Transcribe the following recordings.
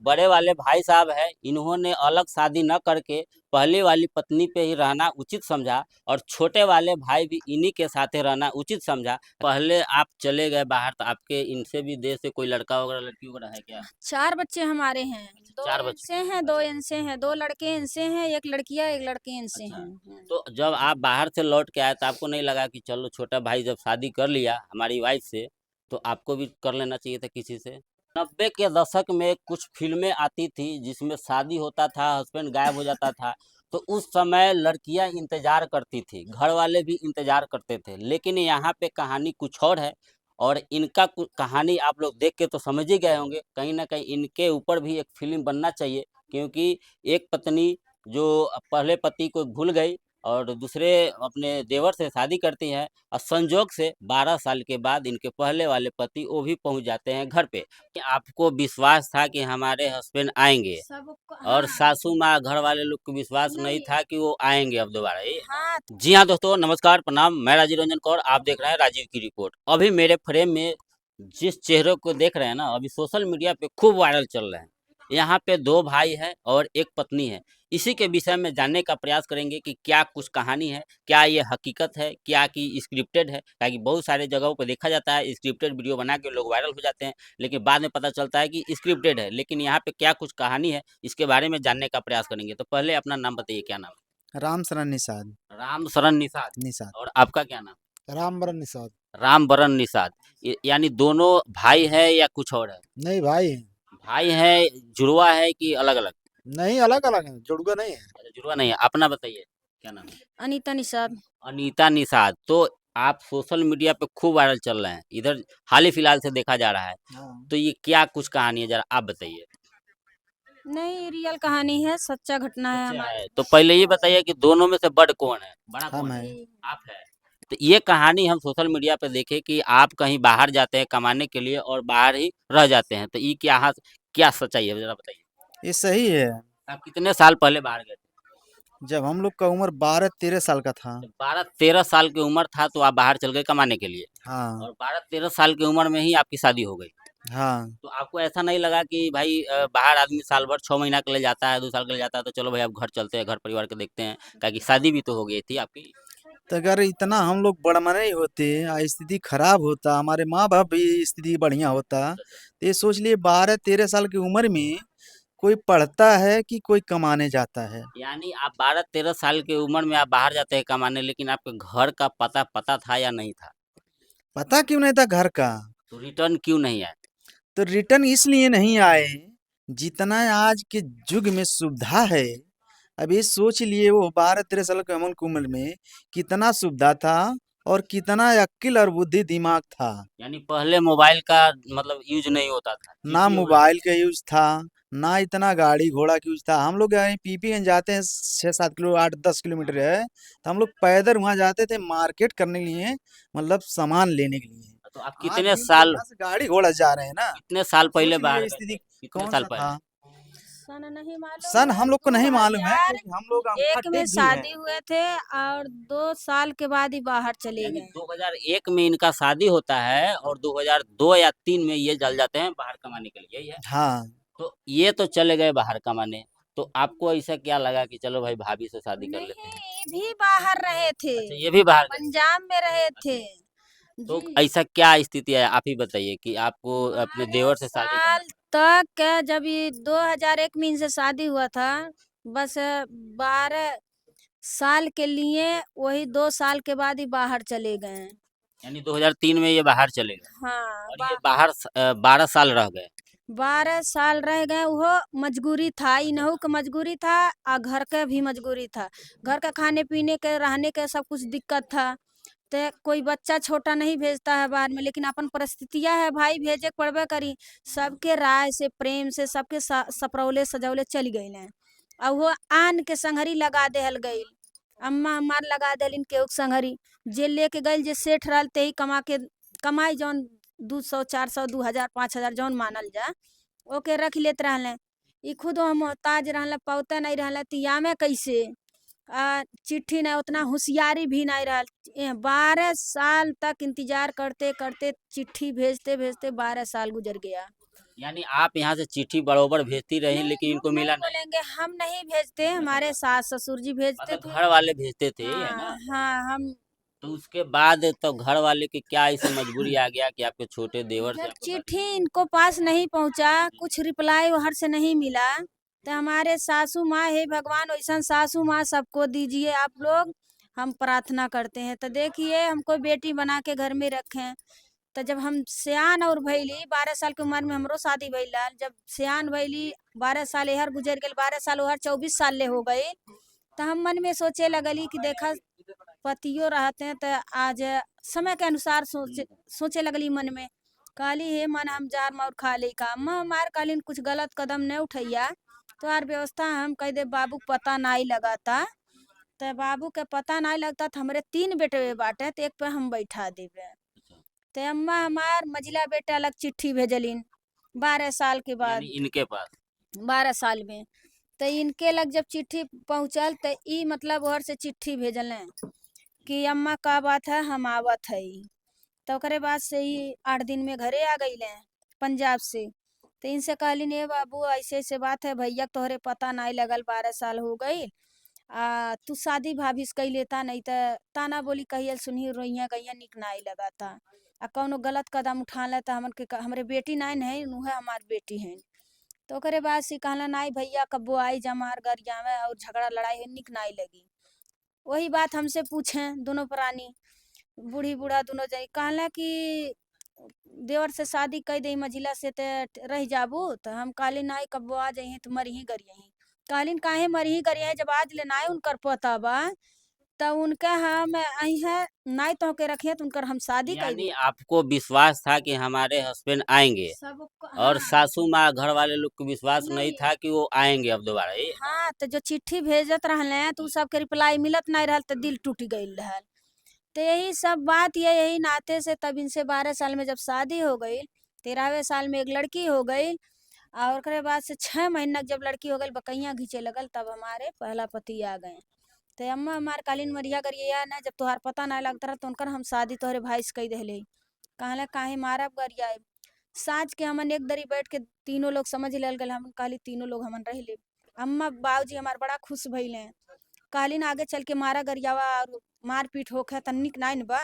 बड़े वाले भाई साहब हैं, इन्होंने अलग शादी न करके पहले वाली पत्नी पे ही रहना उचित समझा और छोटे वाले भाई भी इन्हीं के साथे रहना उचित समझा। पहले आप चले गए बाहर तो आपके इनसे भी देर से कोई लड़का वगैरह लड़की वगैरह है क्या? 4 बच्चे हमारे हैं, 2 4 बच्चे। इनसे हैं, 2 अच्छा, इनसे हैं, 2 लड़के इनसे हैं, 1 लड़कियाँ, 1 लड़के इनसे अच्छा। हैं। हाँ। तो जब आप बाहर से लौट के आए तो आपको नहीं लगा कि चलो छोटा भाई जब शादी कर लिया हमारी वाइफ से, तो आपको भी कर लेना चाहिए था किसी से? 90 के दशक में कुछ फ़िल्में आती थी जिसमें शादी होता था, हस्बैंड गायब हो जाता था, तो उस समय लड़कियाँ इंतज़ार करती थी, घर वाले भी इंतज़ार करते थे। लेकिन यहाँ पे कहानी कुछ और है और इनका कु कहानी आप लोग देख के तो समझ ही गए होंगे, कहीं न कहीं इनके ऊपर भी एक फ़िल्म बनना चाहिए क्योंकि एक पत्नी जो पहले पति को भूल गई और दूसरे अपने देवर से शादी करती हैं और संजोग से 12 साल के बाद इनके पहले वाले पति वो भी पहुंच जाते हैं घर पे कि आपको विश्वास था कि हमारे हस्बैंड आएंगे सबको और हाँ, सासू माँ घर वाले लोग को विश्वास नहीं नहीं था कि वो आएंगे अब दोबारा ये। हाँ, जी हाँ दोस्तों, नमस्कार प्रणाम, मैं राजीव रंजन कौर, आप देख रहे हैं राजीव की रिपोर्ट। अभी मेरे फ्रेम में जिस चेहरे को देख रहे हैं ना, अभी सोशल मीडिया पे खूब वायरल चल रहे हैं। यहाँ पे 2 भाई हैं और 1 पत्नी है। इसी के विषय में जानने का प्रयास करेंगे कि क्या कुछ कहानी है, क्या ये हकीकत है, क्या कि स्क्रिप्टेड है? ताकि बहुत सारे जगहों पे देखा जाता है स्क्रिप्टेड वीडियो बना के लोग वायरल हो जाते हैं, लेकिन बाद में पता चलता है कि स्क्रिप्टेड है। लेकिन यहाँ पे क्या कुछ कहानी है, इसके बारे में जानने का प्रयास करेंगे। तो पहले अपना नाम बताइए, क्या नाम राम शरण निषाद। है? राम शरण निषाद। निषाद। और आपका क्या नाम? रामबरन निषाद। राम बरन निषाद। यानी दोनों भाई है या कुछ और है? नहीं भाई हैं। भाई है, जुड़वा है कि अलग-अलग? नहीं, अलग-अलग हैं, जुड़वा नहीं है। अच्छा, जुड़वा नहीं है। अपना बताइए, क्या नाम है? अनीता निषाद। अनीता निषाद। तो आप सोशल मीडिया पे खूब वायरल चल रहे हैं, इधर हाल ही फिलहाल से देखा जा रहा है। हाँ। तो ये क्या कुछ कहानी है, ज़रा आप बताइए? नहीं, रियल कहानी है, सच्चा घटना है अच्छा हमारे है, तो पहले ये बताइए कि दोनों में से बड़ कौन है? बड़ा हम कौन है? हैं। जी। आप हैं। तो ये कहानी हम सोशल मीडिया पे देखे कि आप कहीं बाहर जाते हैं कमाने के लिए और बाहर ही रह जाते हैं। तो ये क्या सच्चाई है, ज़रा बताइए? ये सही है। आप कितने साल पहले बाहर गए थे? जब हम लोग का उम्र 12-13 साल का था। जब 12-13 साल की उम्र था तो आप बाहर चल गए कमाने के लिए हाँ। और 12-13 साल की उम्र में ही आपकी शादी हो गई। हाँ। तो आपको ऐसा नहीं लगा कि भाई बाहर आदमी साल भर 6 महीना के लिए जाता है, 2 साल के लिए जाता है तो चलो भाई अब घर चलते हैं, घर परिवार के देखते हैं, क्या कि शादी भी तो हो गई थी आपकी? तो अगर इतना हम लोग बड़मने ही होते, स्थिति खराब होता, हमारे माँ-बाप भी स्थिति बढ़िया होता, तो ये सोच लिए 12-13 साल की उम्र में कोई पढ़ता है कि कोई कमाने जाता है। यानी आप 12-13 साल की उम्र में आप बाहर जाते हैं कमाने लेकिन आपके घर का पता पता था या नहीं था? पता क्यों नहीं था घर का? तो रिटर्न क्यों नहीं आए? तो रिटर्न इसलिए नहीं आए, जितना आज के युग में सुविधा है, अब ये सोच लिए वो 12-13 साल की उम्र में कितना सुविधा था और कितना अक्ल और बुद्धि दिमाग था। यानी पहले मोबाइल का मतलब यूज़ नहीं होता था, ना चिट्ठी वगैरह मोबाइल का यूज़ था, ना इतना गाड़ी घोड़ा का यूज़ था। हम लोग यहीं पीपीगंज जाते हैं 6-7 किलो 8-10 किलोमीटर है, तो हम लोग पैदल वहाँ जाते थे मार्केट करने के लिए, मतलब सामान लेने के लिए। तो आप आज कितने भी लोग साल यहाँ से गाड़ी घोड़ा से जा रहे हैं ना, कितने साल पहले सोच बाहर लिए गए स्थिति थे? कितने कौन साल सा पहले? था। सन नहीं मालूम सन है, हम लोग को नहीं मालूम है क्योंकि हम लोग अंगूठा 2001 में टेक भी है। शादी हुए थे और 2 साल के बाद ही बाहर चले यानी गए। 2001 में इनका शादी होता है और 2002 या 3 में ये चल जाते हैं बाहर कमाने के लिए, यही है? हाँ। तो ये तो चले गए बाहर कमाने, तो आपको ऐसा क्या लगा कि चलो भाई भाभी से शादी कर लेते हैं? नहीं, भी बाहर रहे थे, अच्छा, ये भी बाहर गए थे। पंजाब में रहे थे। अच्छा, तो जी। ऐसा क्या स्थिति है आप ही बताइए कि आपको अपने 12 देवर से शादी करना साल तक जब ये 2001 में इनसे शादी हुआ था, बस 12 साल के लिए वही 2 साल के बाद ही बाहर चले गए हैं। यानी 2003 में ये बाहर चले गए हाँ, और ये बाहर 12 साल रह गए। 12 साल रह गए, वो मजबूरी था, इन्हू के मजबूरी था और घर के भी मजबूरी था। घर का खाने-पीने के, रहने के सब कुछ दिक्कत था। तो कोई बच्चा छोटा नहीं भेजता है बाहर में, लेकिन अपन परिस्थितियाँ है भाई भेजे के पड़बे करी। सबके राय से, प्रेम से, सबके सपरौले सजौले चल गइल हैं। और वो आन के संघरी लगा देहल गइल। अम्मा हमार लगा देलिन केहू के संघरी। जे लेके गइल जे सेठ रहल ते ही कमाई जौन 200, 400, 2000, 5000 जौन मानल जा, ओके रख लेत रहले। ई खुदो मोहताज रहले, पौते नहीं रहले, तियामे कैसे? चिट्ठी नहीं, उतना होशियारी भी नहीं रहल। 12 साल तक इंतजार करते करते चिट्ठी भेजते भेजते 12 साल गुजर गया। यानी आप यहाँ से चिट्ठी बरोबर भेजती रही नहीं, लेकिन झूठ इनको नहीं मिला नहीं। बोलेंगे, हम नहीं भेजते, हमारे सास ससुर जी भेजते मतलब थे। घर वाले भेजते थे, है ना? हाँ हाँ, हम तो उसके बाद तो घर वाले की क्या ऐसे मजबूरी आ गया कि आपके छोटे देवर से जब आपको शादी? चिट्ठी इनको पास नहीं पहुंचा, कुछ रिप्लाई वहां से नहीं मिला, तो हमारे सासू माँ, हे भगवान वैसा सासू माँ सबको दीजिए आप लोग, हम प्रार्थना करते हैं। तो देखिए हमको बेटी बना के घर में रखें। तो जब हम सियान और भैली 12 साल की उम्र में हमरो शादी भइल, जब सियान भइली 12 साल एहर गुजर गए, 12 साल ओहर 24 साल ले हो गए, तो हम मन में सोचे लगली कि देखा पतियो रहते हैं, तो आज समय के अनुसार सोचे सोचे लगली मन में, कहली हे मन हम जार मार खा ले का अम्मा हमार कालीन कुछ गलत कदम नहीं उठैया, तो यार व्यवस्था हम कह दे बाबू पता नहीं लगाता। तो बाबू के पता नहीं लगता तो हमरे 3 बेटे बाटे, तो एक पे हम बैठा देवे। तो अम्मा हमार मझिला बेटा लग चिट्ठी भेजलिन 12 साल के यानी बाद, इनके पास? 12 साल में। तो इनके लग जब चिट्ठी पहुंचल, तो ई मतलब घर से चिट्ठी भेजल कि अम्मा का बात है, हम आवत है। तो ओकरे बाद से ही 8 दिन में घरे आ गई पंजाब से। तो इनसे कहलिन ए बाबू ऐसे ऐसे बात है, भैया तोहरे पता नहीं लगल, 12 साल हो गई, तू शादी भाभी कही लेता, नहीं तो ताना बोली कहियल सुनी रोइया गैया निक नहीं लगाता, कौनो गलत कदम उठा ले तो हमन के हमरे बेटी नहीं है, उहे हमार बेटी है। तो ओकरे बाद से कहला नहीं भैया कब्बो आई जमार गरिया में और झगड़ा लड़ाई है निक नहीं लगी। वही बात हमसे पूछें दोनों प्राणी, बूढ़ी बूढ़ा दोनों जई, कहला कि देवर से शादी कई दई मझिला से ते रह जाबू। तो हम कहली नहीं कब्बो आ जाइए तो मरही गरियही। कहलिन काहे मरही गरियही, जब आज ले नाय उनकर पता बा, तो उनका हम आई है नाय तो के रखिए, तो उनकर हम शादी कर यानी दे। आपको विश्वास था कि हमारे हस्बैंड आएंगे, सबको और हाँ, सासू माँ घर वाले लोग को विश्वास नहीं नहीं था कि वो आएंगे अब दोबारा, ये? हाँ, तो जो चिट्ठी भेजत रहले तो उ सबके रिप्लाई मिलत नहीं रहल, तो दिल टूट गईल रहल। तो यही सब बात ये यही नाते से तब इनसे 12 साल में जब शादी हो गई, 13वें साल में एक लड़की हो गई, और ओकरे बाद से 6 महीना जब लड़की हो गई बकैया घींचे लगल, तब हमारे पहला पति आ गए। तो अम्मा हमार कालीन मरिया गरिया ना, जब तोहार पता नहीं लगता रहा तो उनकर हम शादी तोहरे भाई से कही दहले। कहला काहे मारब गरिया, साँझ के हमन एक दरी बैठ के तीनों लोग समझ लेल गए, हम कहली तीनों लोग हमन रह ले। अम्मा बाबूजी हमार बड़ा खुश भइले, कहलिन आगे चल के मारा गरियावा और मार पीट होखे त निक नाइन बा।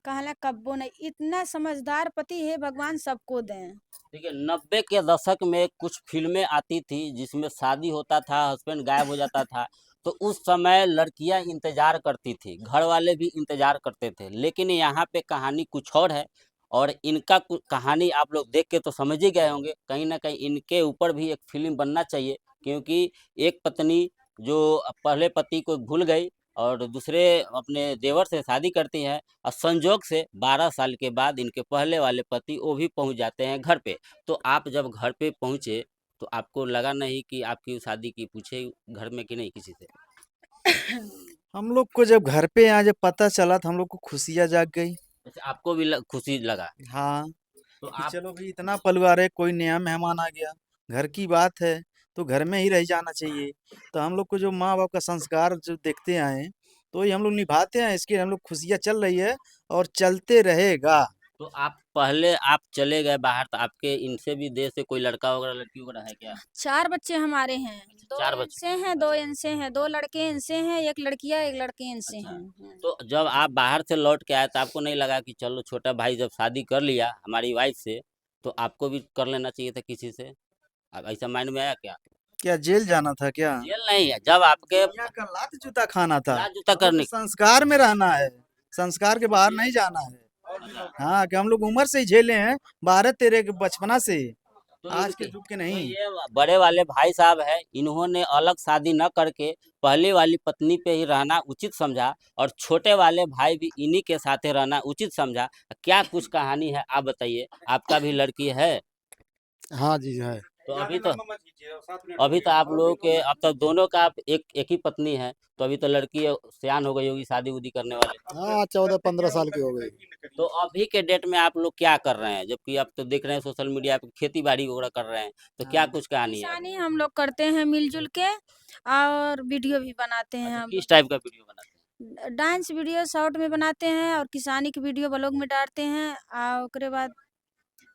कहला कब्बो नहीं, इतना समझदार पति हे भगवान सबको दें। देखिए 90 के दशक में कुछ फिल्में आती थी जिसमें शादी होता था, हस्बैंड गायब हो जाता था, तो उस समय लड़कियां इंतजार करती थी, घर वाले भी इंतजार करते थे। लेकिन यहाँ पे कहानी कुछ और है, और इनका कहानी आप लोग देख के तो समझ ही गए होंगे, कहीं ना कहीं इनके ऊपर भी एक फिल्म बनना चाहिए। क्योंकि एक पत्नी जो पहले पति को भूल गई और दूसरे अपने देवर से शादी करती है, और संजोग से 12 साल के बाद इनके पहले वाले पति वो भी पहुंच जाते हैं घर पे। तो आप जब घर पे पहुंचे तो आपको लगा नहीं कि आपकी शादी की पूछे घर में कि नहीं किसी से? हम लोग को जब घर पे यहाँ जब पता चला तो हम लोग को खुशियाँ जाग गई। वैसे आपको भी खुशी लगा? हाँ, तो कि आप चलो भाई इतना परिवार है, कोई नया मेहमान आ गया, घर की बात है, तो घर में ही रह जाना चाहिए। तो हम लोग को जो माँ-बाप का संस्कार जो देखते आए हैं, तो ये हम लोग निभाते हैं, इसकी हम लोग खुशियाँ चल रही है और चलते रहेगा। तो आप पहले आप चले गए बाहर, तो आपके इनसे भी देश से कोई लड़का वगैरह लड़की वगैरह है क्या? 4 बच्चे हमारे हैं, अच्छा, 2 4 बच्चे। इनसे हैं, 2 इनसे हैं, 2 लड़के इनसे हैं, 1 लड़कियाँ, 1 लड़के इनसे अच्छा, हैं। तो जब आप बाहर से लौट के आए तो आपको नहीं लगा कि चलो छोटा भाई जब शादी कर लिया हमारी वाइफ से, तो आपको भी कर लेना चाहिए था किसी से? अब ऐसा माइंड में आया क्या? क्या जेल जाना था क्या? जेल नहीं है, जब आपके दुनिया का लात जूता खाना था। लात जूता हम लोग को करने। संस्कार में रहना है, संस्कार के बाहर नहीं जाना है। अच्छा, हाँ, कि हम लोग उम्र से ही झेले हैं, 12-13 के बचपना से, तो आज के इनके जुग के तो नहीं। ये बड़े वाले भाई साहब है, इन्होंने अलग शादी न करके पहले वाली पत्नी पे ही रहना उचित समझा, और छोटे वाले भाई भी इन्हीं के साथे रहना उचित समझा। क्या कुछ कहानी है आप बताइए, आपका भी लड़की है? हाँ जी, है। तो अभी तो आप लोगों के अब तो दोनों का आप एक ही पत्नी है, तो अभी तो लड़की सयान हो गई होगी शादी उदी करने वाले। हाँ, 14-15 साल की हो गई। तो अभी के डेट में आप लोग क्या कर रहे हैं, जबकि आप तो देख रहे हैं सोशल मीडिया पे खेती बाड़ी वगैरह कर रहे हैं, तो क्या हाँ, कुछ कहानी है? किसानी हम लोग करते हैं मिलजुल के, और वीडियो भी बनाते हैं अच्छा, हम। किस टाइप का वीडियो बनाते डांस वीडियो शॉर्ट में बनाते हैं, और किसानी की वीडियो ब्लॉग में डालते हैं। और ओकरे बाद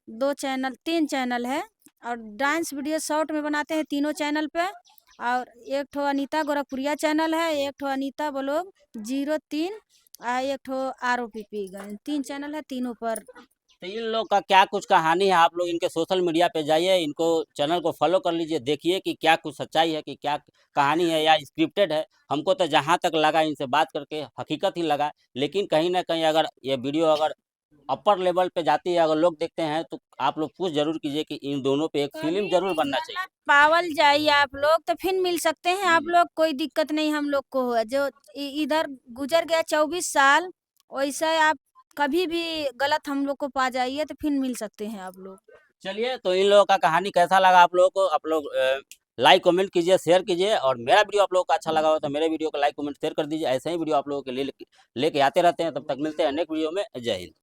2 चैनल 3 चैनल है, और डांस वीडियो शॉर्ट में बनाते हैं तीनों चैनल पे। और एक ठो अनीता गोरखपुरिया चैनल है, एक ठो अनीता ब्लॉग 03 एक ठो ROPP 3 चैनल है, तीनों पर। तो इन लोग का क्या कुछ कहानी है, आप लोग इनके सोशल मीडिया पे जाइए, इनको चैनल को फॉलो कर लीजिए, देखिए कि क्या कुछ सच्चाई है, कि क्या कहानी है या स्क्रिप्टेड है। हमको तो जहाँ तक लगा इनसे बात करके हकीकत ही लगा, लेकिन कहीं ना कहीं अगर ये वीडियो अगर अपर लेवल पे जाती है, अगर लोग देखते हैं, तो आप लोग पूछ जरूर कीजिए कि इन दोनों पे एक फिल्म कभी जरूर भी बनना गलत चाहिए। पावल जाइए आप लोग तो फिर मिल सकते हैं आप जी। लोग, कोई दिक्कत नहीं हम लोग को है। जो इधर गुजर गया 24 साल, वैसा आप कभी भी गलत हम लोग को पा जाइए तो फिर मिल सकते हैं आप लोग। चलिए, तो इन लोगों का कहानी कैसा लगा आप लोगों को, आप लोग लाइक कमेंट कीजिए, शेयर कीजिए, और मेरा वीडियो आप लोगों को अच्छा लगा हो तो मेरे वीडियो को लाइक कमेंट शेयर कर दीजिए। ऐसे ही वीडियो आप लोगों के लिए लेके आते रहते हैं। तब तक मिलते हैं नेक्स्ट वीडियो में। जय हिंद।